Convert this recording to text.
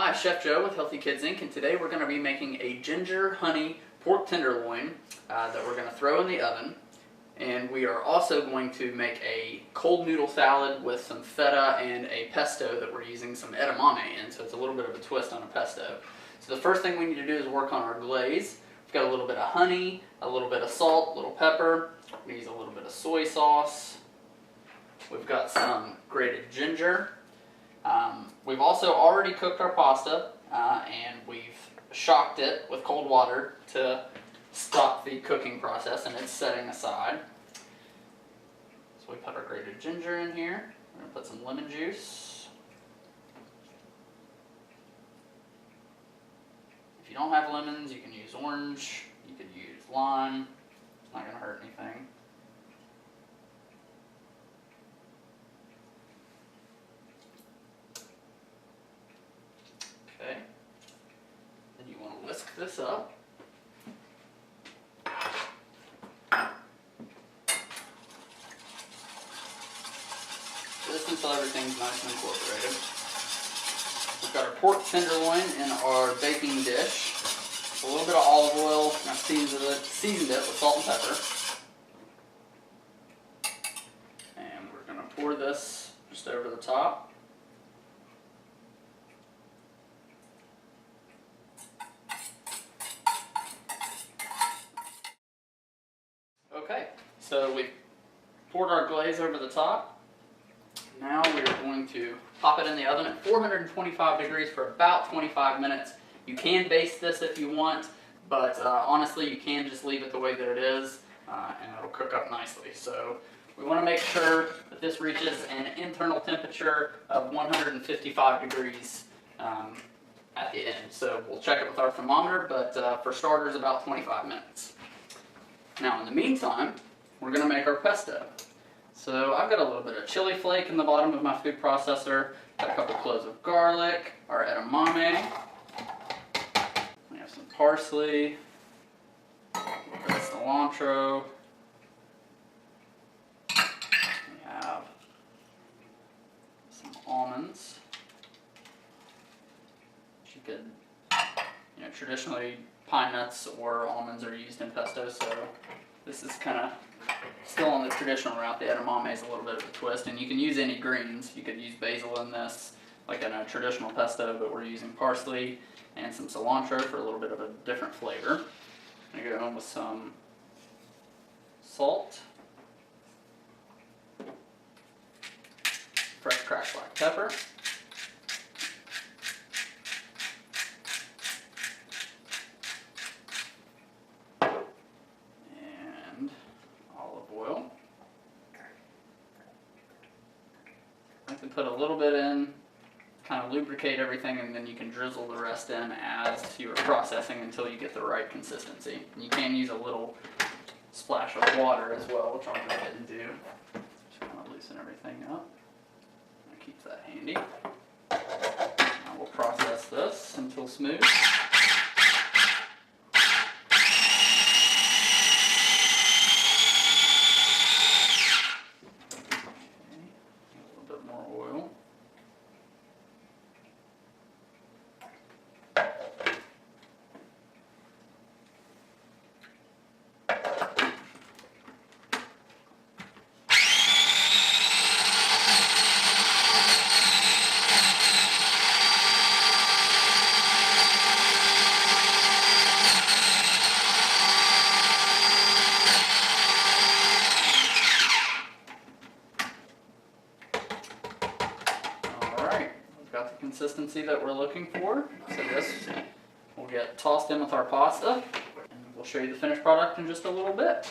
Hi, Chef Joe with Healthy Kids Inc. and today we're going to be making a ginger honey pork tenderloin that we're going to throw in the oven. And we are also going to make a cold noodle salad with some feta and a pesto that we're using some edamame in, so it's a little bit of a twist on a pesto. So the first thing we need to do is work on our glaze. We've got a little bit of honey, a little bit of salt, a little pepper. We use a little bit of soy sauce. We've got some grated ginger. We've also already cooked our pasta and we've shocked it with cold water to stop the cooking process, and it's setting aside. So we put our grated ginger in here. We're going to put some lemon juice. If you don't have lemons, you can use orange, you could use lime. It's not going to hurt anything. Okay, then you want to whisk this up. This until everything's nice and incorporated. We've got our pork tenderloin in our baking dish. A little bit of olive oil, and I've seasoned it with salt and pepper. And we're going to pour this just over the top. Okay, so we've poured our glaze over the top. Now we are going to pop it in the oven at 425 degrees for about 25 minutes. You can baste this if you want, but honestly you can just leave it the way that it is and it'll cook up nicely. So we want to make sure that this reaches an internal temperature of 155 degrees at the end. So we'll check it with our thermometer, but for starters about 25 minutes. Now in the meantime, we're going to make our pesto. So I've got a little bit of chili flake in the bottom of my food processor, got a couple cloves of garlic, our edamame, we have some parsley, a little bit of cilantro, we have some almonds. You could, traditionally pine nuts or almonds are used in pesto, so this is kind of still on the traditional route. The edamame is a little bit of a twist, and you can use any greens. You could use basil in this, like in a traditional pesto, but we're using parsley and some cilantro for a little bit of a different flavor. I'm going to go in with some salt, fresh cracked black pepper, I can put a little bit in, kind of lubricate everything, and then you can drizzle the rest in as you are processing until you get the right consistency. And you can use a little splash of water as well, which I'll go ahead and do. Just kind of loosen everything up. That keeps that handy. Now we'll process this until smooth. Got the consistency that we're looking for. So this will get tossed in with our pasta, and we'll show you the finished product in just a little bit.